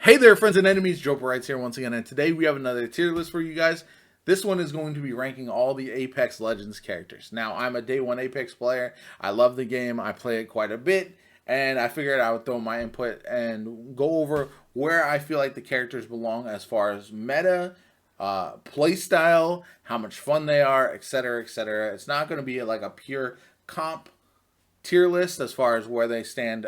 Hey there, friends and enemies, JoPaWrites here once again, and today we have another tier list for you guys. This one is going to be ranking all the Apex Legends characters. Now, I'm a day one Apex player. I love the game. I play it quite a bit, and I figured I would throw my input and go over where I feel like the characters belong as far as meta, play style, how much fun they are, etc., etc. It's not going to be like a pure comp tier list as far as where they stand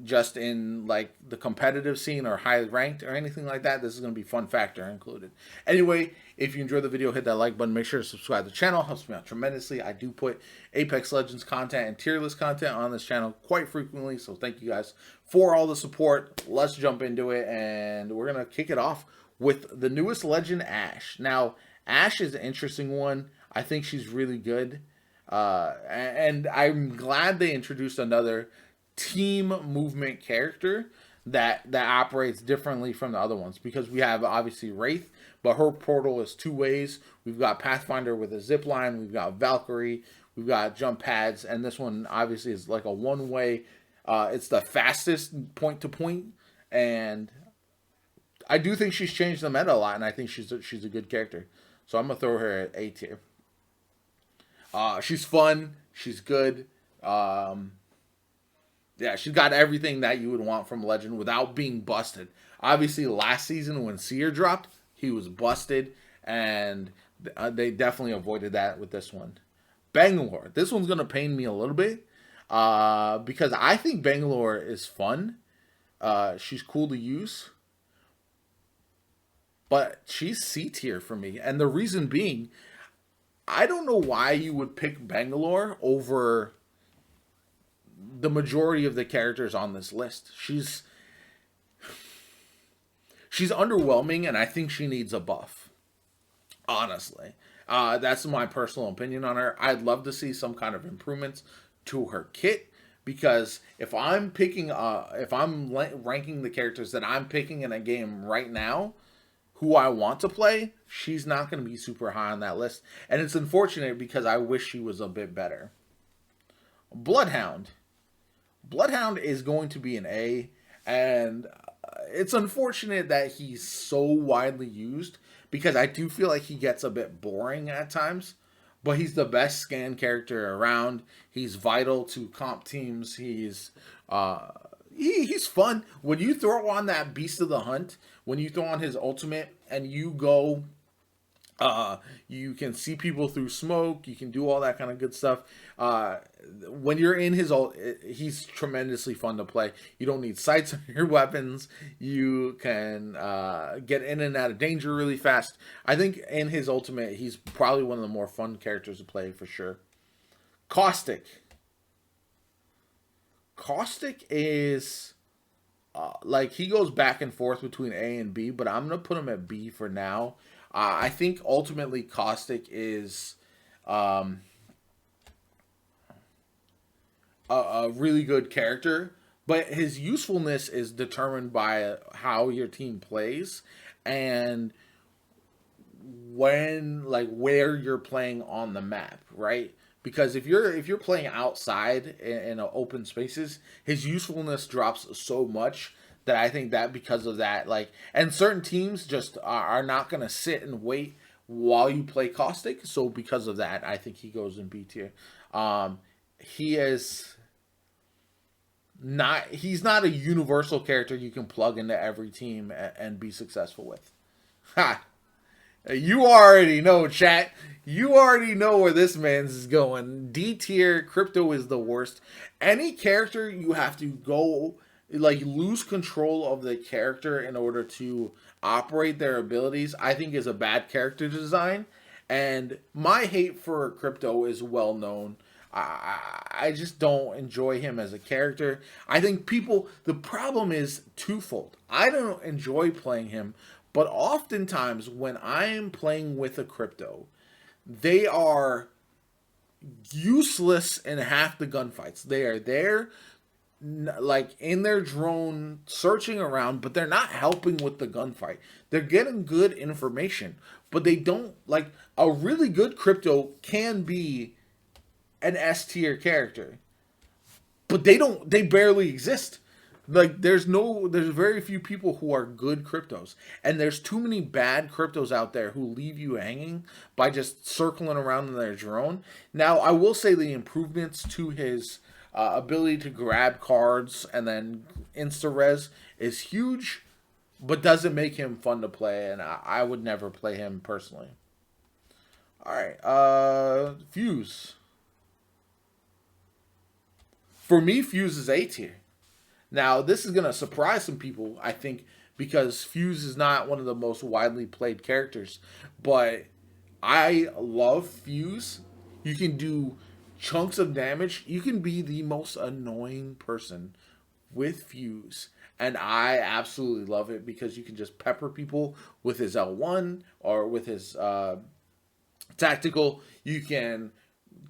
just in like the competitive scene or high ranked or anything like that. This is going to be fun factor included. Anyway, if you enjoyed the video, hit that like button. Make sure to subscribe to the channel. Helps me out tremendously. I do put Apex Legends content and tier list content on this channel quite frequently, so thank you guys for all the support. Let's jump into it, and we're going to kick it off with the newest legend, Ashe. Now, Ashe is an interesting one. I think she's really good, and I'm glad they introduced another team movement character that operates differently from the other ones, because we have obviously Wraith, but her portal is two ways. We've got Pathfinder with a zip line, we've got Valkyrie, we've got jump pads, and this one obviously is like a one-way. It's the fastest point to point, and I do think she's changed the meta a lot, and I think she's a good character, so I'm gonna throw her at A tier. She's fun, she's good. Yeah, she's got everything that you would want from Legend without being busted. Obviously, last season when Seer dropped, he was busted, and they definitely avoided that with this one. Bangalore. This one's going to pain me a little bit because I think Bangalore is fun. She's cool to use, but she's C tier for me. And the reason being, I don't know why you would pick Bangalore over the majority of the characters on this list. She's underwhelming, and I think she needs a buff. Honestly, that's my personal opinion on her. I'd love to see some kind of improvements to her kit, because if I'm picking, if I'm ranking the characters that I'm picking in a game right now, who I want to play, she's not going to be super high on that list, and it's unfortunate because I wish she was a bit better. Bloodhound. Bloodhound is going to be an A, and it's unfortunate that he's so widely used, because I do feel like he gets a bit boring at times, but he's the best scan character around. He's vital to comp teams. He's fun. When you throw on that Beast of the Hunt, when you throw on his ultimate and you go, you can see people through smoke, you can do all that kind of good stuff. When you're in his ult, he's tremendously fun to play. You don't need sights on your weapons. You can get in and out of danger really fast. I think in his ultimate, he's probably one of the more fun characters to play for sure. Caustic. Caustic is like, he goes back and forth between A and B, but I'm going to put him at B for now. I think ultimately Caustic is a really good character, but his usefulness is determined by how your team plays and where you're playing on the map, right? Because if you're playing outside in open spaces, his usefulness drops so much that I think that because of that, like, and certain teams just are not going to sit and wait while you play Caustic. So because of that, I think he goes in B tier. He's not a universal character you can plug into every team and be successful with. Ha! You already know, chat. You already know where this man's is going. D tier. Crypto is the worst. Any character you have to go, like, lose control of the character in order to operate their abilities, I think is a bad character design. And my hate for Crypto is well known. I just don't enjoy him as a character. I think the problem is twofold. I don't enjoy playing him, but oftentimes when I am playing with a Crypto, they are useless in half the gunfights. They are there, like, in their drone searching around, but they're not helping with the gunfight. They're getting good information, but they don't, like, a really good Crypto can be an S tier character, but they barely exist. Like there's very few people who are good cryptos, and there's too many bad cryptos out there who leave you hanging by just circling around in their drone. Now I will say the improvements to his ability to grab cards and then insta res is huge, but doesn't make him fun to play, and I would never play him personally. All right, Fuse. For me, Fuse is A tier. Now, this is going to surprise some people, I think, because Fuse is not one of the most widely played characters. But I love Fuse. You can do chunks of damage. You can be the most annoying person with Fuse. And I absolutely love it because you can just pepper people with his L1 or with his tactical. You can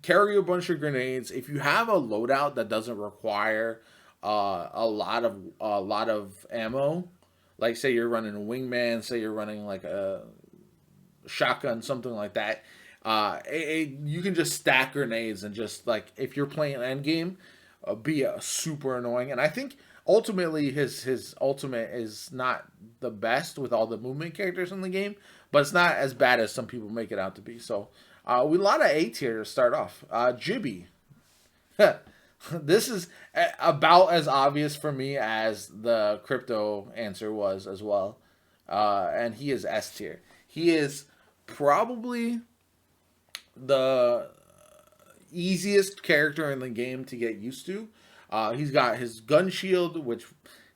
carry a bunch of grenades. If you have a loadout that doesn't require a lot of ammo, like say you're running a wingman, say you're running like a shotgun, something like that, you can just stack grenades and just like if you're playing endgame, be super annoying. And I think ultimately his ultimate is not the best with all the movement characters in the game, but it's not as bad as some people make it out to be. So we a lot of A tier to start off. Jibby. This is about as obvious for me as the crypto answer was as well. And he is S tier. He is probably the easiest character in the game to get used to. He's got his gun shield, which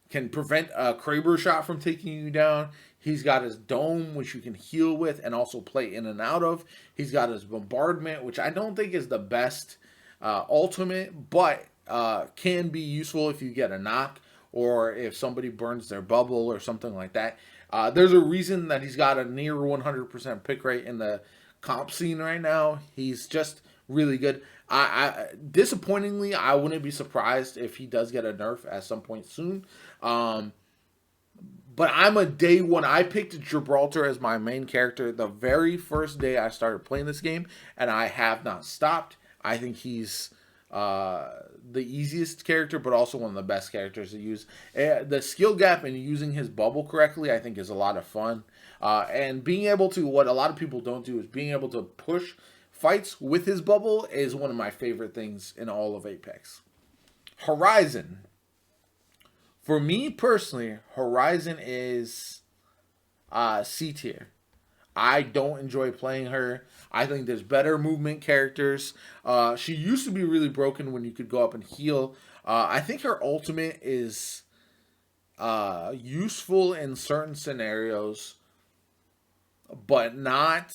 can prevent a Kraber shot from taking you down. He's got his dome, which you can heal with and also play in and out of. He's got his bombardment, which I don't think is the best ultimate, but can be useful if you get a knock or if somebody burns their bubble or something like that. There's a reason that he's got a near 100% pick rate in the comp scene right now. He's just really good. Disappointingly, I wouldn't be surprised if he does get a nerf at some point soon. But I'm a day one. I picked Gibraltar as my main character the very first day I started playing this game, and I have not stopped. I think he's the easiest character, but also one of the best characters to use. The skill gap in using his bubble correctly, I think, is a lot of fun. And being able to, what a lot of people don't do, is being able to push fights with his bubble is one of my favorite things in all of Apex. Horizon. For me personally, Horizon is C tier. I don't enjoy playing her. I think there's better movement characters. She used to be really broken when you could go up and heal. I think her ultimate is useful in certain scenarios, but not...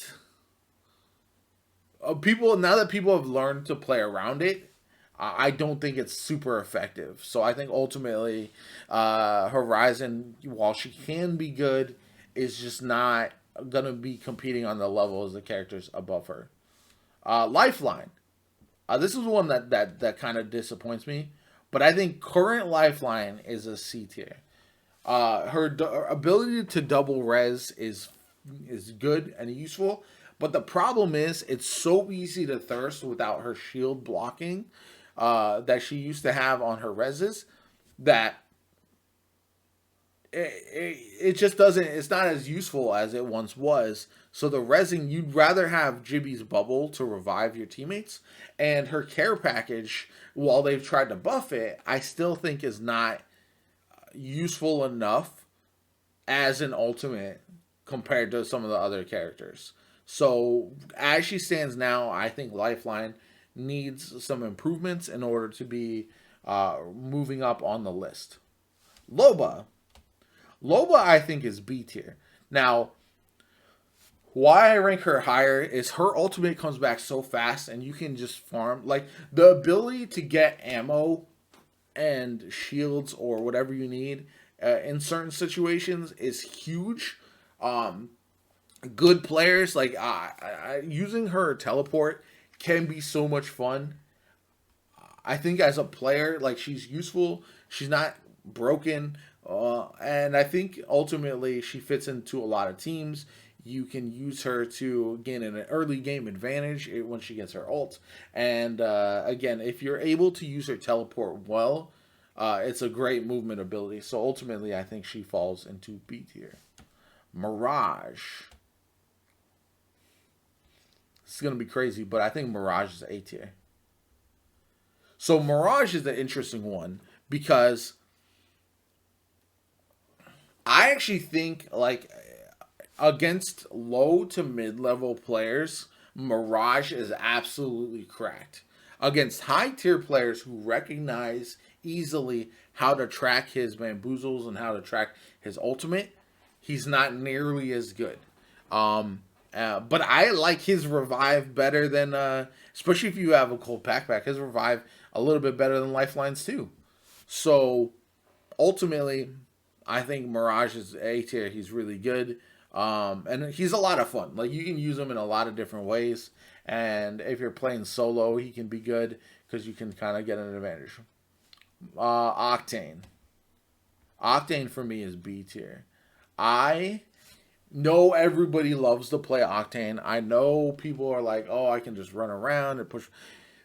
now that people have learned to play around it, I don't think it's super effective. So I think ultimately, Horizon, while she can be good, is just not gonna be competing on the level as the characters above her. Lifeline. This is one that kind of disappoints me, but I think current Lifeline is a C tier. Her ability to double res is good and useful, but the problem is it's so easy to thirst without her shield blocking that she used to have on her reses that it just doesn't, it's not as useful as it once was. So the resing, you'd rather have Jibby's bubble to revive your teammates, and her care package, while they've tried to buff it, I still think is not useful enough as an ultimate compared to some of the other characters. So as she stands now, I think Lifeline needs some improvements in order to be moving up on the list. Loba, I think, is B tier. Now, why I rank her higher is her ultimate comes back so fast and you can just farm. Like, the ability to get ammo and shields or whatever you need in certain situations is huge. Good players, like, using her teleport can be so much fun. I think as a player, like, she's useful. She's not broken. And I think ultimately she fits into a lot of teams. You can use her to gain an early game advantage when she gets her ult. And again, if you're able to use her teleport well, It's a great movement ability. So ultimately, I think she falls into B tier. Mirage. This is going to be crazy, but I think Mirage is A tier. So Mirage is an interesting one because I actually think, like, against low to mid-level players, Mirage is absolutely cracked. Against high-tier players who recognize easily how to track his bamboozles and how to track his ultimate, he's not nearly as good. But I like his revive better than, especially if you have a cold pack, his revive a little bit better than Lifeline's too. So ultimately, I think Mirage is A tier. He's really good. And he's a lot of fun. Like, you can use him in a lot of different ways. And if you're playing solo, he can be good because you can kind of get an advantage. Octane. Octane for me is B tier. I know everybody loves to play Octane. I know people are like, oh, I can just run around and push.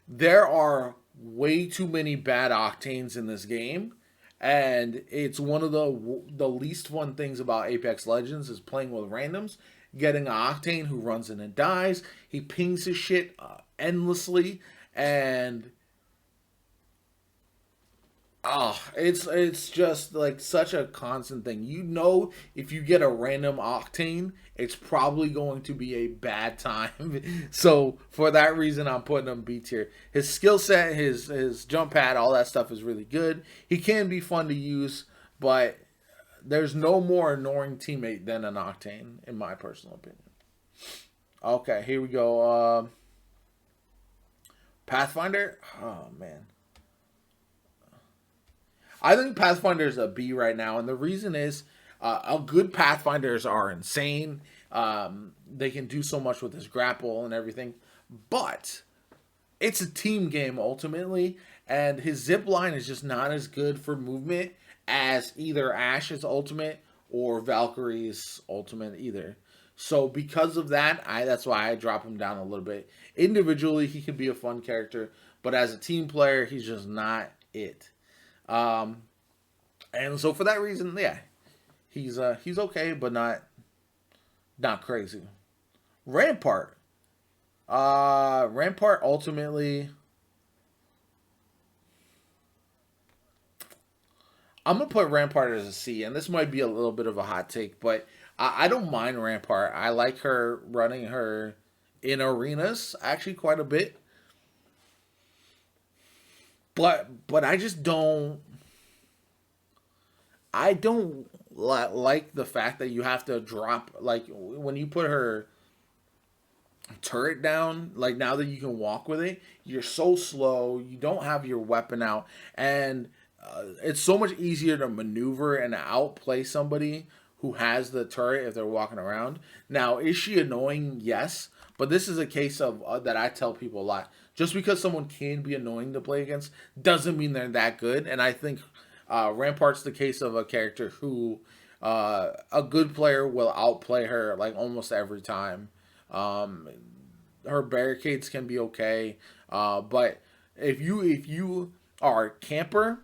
There are way too many bad Octanes in this game. And it's one of the least fun things about Apex Legends is playing with randoms, getting an Octane who runs in and dies. He pings his shit endlessly, and it's just like such a constant thing. You know, if you get a random Octane, it's probably going to be a bad time. So for that reason, I'm putting him B tier. His skill set, his jump pad, all that stuff is really good. He can be fun to use, but there's no more annoying teammate than an Octane, in my personal opinion. Okay, here we go. Pathfinder. Oh man. I think Pathfinder is a B right now, and the reason is good Pathfinders are insane. They can do so much with his grapple and everything, but it's a team game ultimately, and his zip line is just not as good for movement as either Ash's ultimate or Valkyrie's ultimate either. So because of that, that's why I drop him down a little bit. Individually, he can be a fun character, but as a team player, he's just not it. And so for that reason, yeah, he's okay, but not crazy. Rampart. Rampart ultimately, I'm gonna put Rampart as a C, and this might be a little bit of a hot take, but I don't mind Rampart. I like her running her in arenas actually quite a bit. But I just don't. I don't like the fact that you have to drop, like, when you put her turret down, like, now that you can walk with it, you're so slow. You don't have your weapon out, and it's so much easier to maneuver and outplay somebody who has the turret if they're walking around. Now, is she annoying? Yes, but this is a case of that I tell people a lot. Just because someone can be annoying to play against doesn't mean they're that good. And I think Rampart's the case of a character who a good player will outplay her like almost every time. Her barricades can be okay, but if you are a camper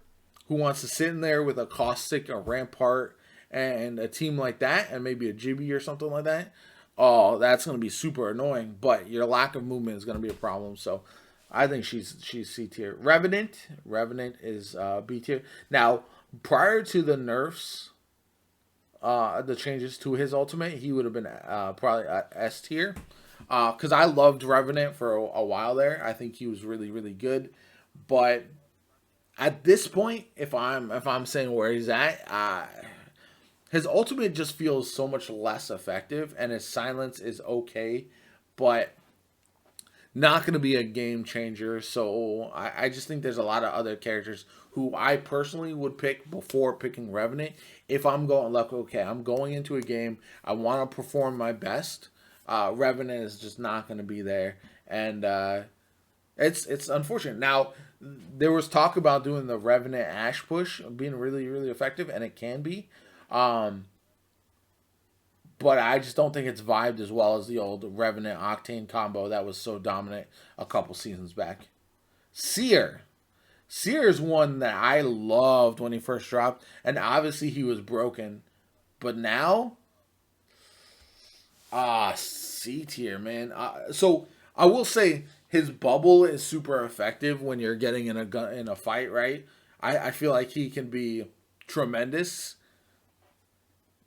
who wants to sit in there with a Caustic, a Rampart, and a team like that, and maybe a Jibby or something like that, oh, that's going to be super annoying. But your lack of movement is going to be a problem. So I think she's C tier. Revenant is B tier. Now, prior to the nerfs, the changes to his ultimate, he would have been probably S tier. Because I loved Revenant for a while there. I think he was really, really good. But at this point, if I'm saying where he's at, his ultimate just feels so much less effective, and his silence is okay, but not going to be a game changer. So I just think there's a lot of other characters who I personally would pick before picking Revenant. If I'm going, like, okay, I'm going into a game, I want to perform my best. Revenant is just not going to be there, and it's unfortunate. Now, there was talk about doing the Revenant Ash push being really, really effective, and it can be. But I just don't think it's vibed as well as the old Revenant Octane combo that was so dominant a couple seasons back. Seer. Seer is one that I loved when he first dropped, and obviously he was broken. But now, C tier, man. So I will say his bubble is super effective when you're getting in a fight, right? I feel like he can be tremendous,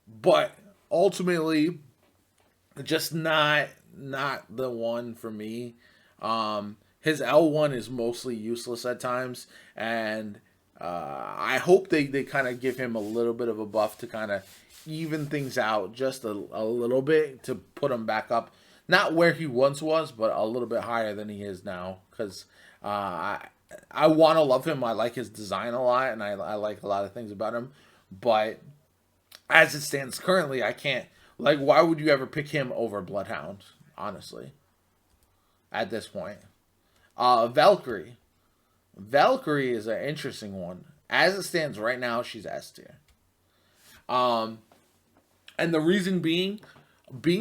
but ultimately, just not the one for me. His L1 is mostly useless at times, and I hope they kind of give him a little bit of a buff to kind of even things out just a little bit to put him back up. Not where he once was, but a little bit higher than he is now. Because I want to love him. I like his design a lot, and I like a lot of things about him. But as it stands currently, I can't. Like, why would you ever pick him over Bloodhound? Honestly, at this point, Valkyrie. Valkyrie is an interesting one. As it stands right now, she's S tier. And the reason being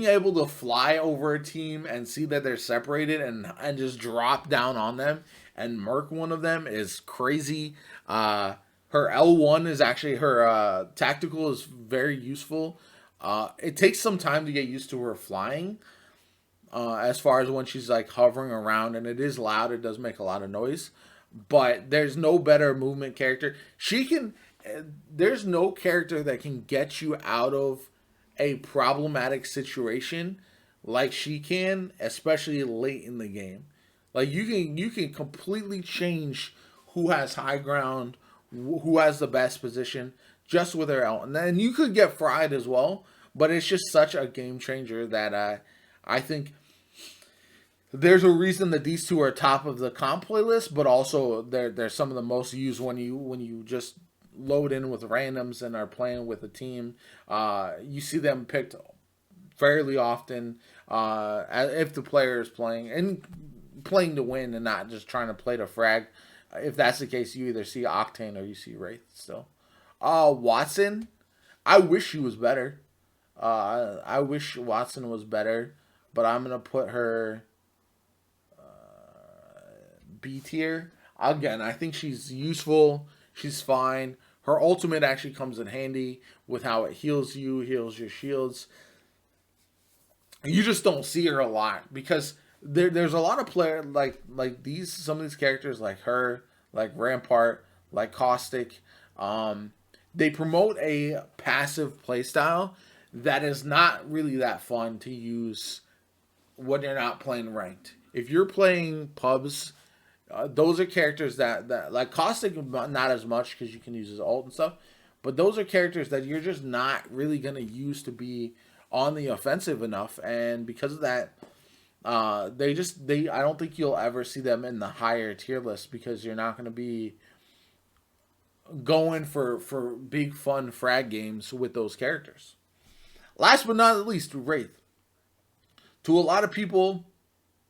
able to fly over a team and see that they're separated and just drop down on them and murk one of them is crazy. Her L1 is actually her tactical is very useful. It takes some time to get used to her flying. As far as when she's like hovering around, and it is loud, it does make a lot of noise. But there's no better movement character. There's no character that can get you out of a problematic situation like she can, especially late in the game. Like you can completely change who has high ground, who has the best position just with her out. And then you could get fried as well, but it's just such a game changer that I think there's a reason that these two are top of the comp playlist, but also they're some of the most used when you just load in with randoms and are playing with a team. You see them picked fairly often if the player is playing to win and not just trying to play to frag. If that's the case, you either see Octane or you see Wraith still. Watson, I wish he was better. I wish Watson was better, but I'm gonna put her B tier. Again, I think she's useful. She's fine. Her ultimate actually comes in handy with how it heals you, heals your shields. You just don't see her a lot because there's a lot of players like some of these characters like her, like Rampart, like Caustic. They promote a passive playstyle that is not really that fun to use when you're not playing ranked. If you're playing pubs, those are characters that like Caustic, not as much because you can use his ult and stuff, but those are characters that you're just not really gonna use to be on the offensive enough, and because of that, I don't think you'll ever see them in the higher tier list because you're not gonna be going for big fun frag games with those characters. Last but not least, Wraith. To a lot of people,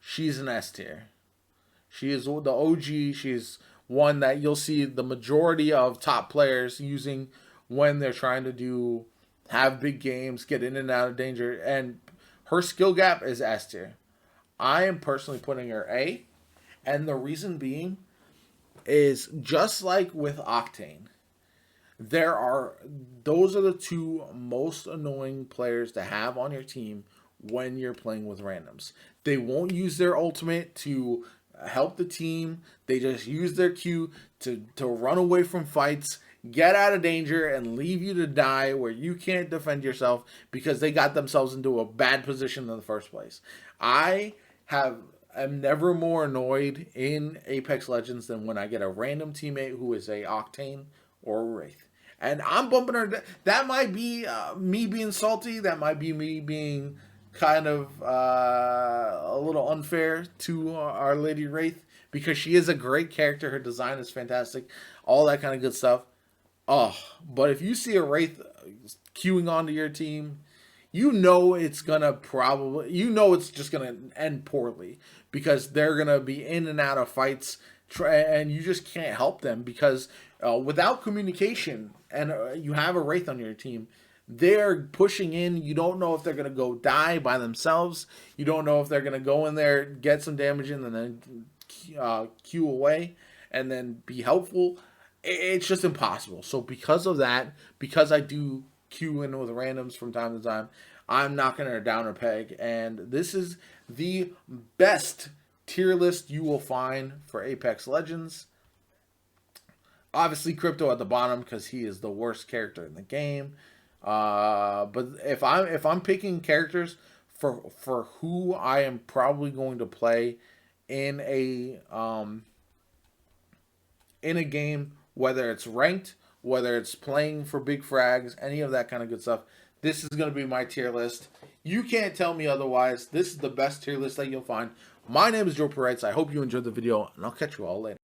she's an S tier. She is the OG. She's one that you'll see the majority of top players using when they're trying to have big games, get in and out of danger, and her skill gap is S tier. I am personally putting her A, and the reason being is just like with Octane, those are the two most annoying players to have on your team when you're playing with randoms. They won't use their ultimate to help the team. They just use their Q to run away from fights, get out of danger, and leave you to die where you can't defend yourself because they got themselves into a bad position in the first place. I'm never more annoyed in Apex Legends than when I get a random teammate who is a Octane or a Wraith. And I'm bumping her. That might be me being salty. That might be me being kind of a little unfair to our Lady Wraith because she is a great character. Her design is fantastic. All that kind of good stuff. Oh, but if you see a Wraith queuing onto your team, it's just gonna end poorly because they're gonna be in and out of fights, and you just can't help them because without communication, and you have a Wraith on your team, they're pushing in. You don't know if they're gonna go die by themselves. You don't know if they're gonna go in there, get some damage in, and then queue away. and then be helpful, it's just impossible. So because of that, because I do queue in with randoms from time to time, I'm knocking her down her peg. And this is the best tier list you will find for Apex Legends. Obviously, Crypto at the bottom because he is the worst character in the game. But if I'm picking characters for who I am probably going to play in a game, whether it's ranked, whether it's playing for big frags, any of that kind of good stuff, this is going to be my tier list. You can't tell me otherwise. This is the best tier list that you'll find. My name is JoPaWrites. I hope you enjoyed the video, and I'll catch you all later.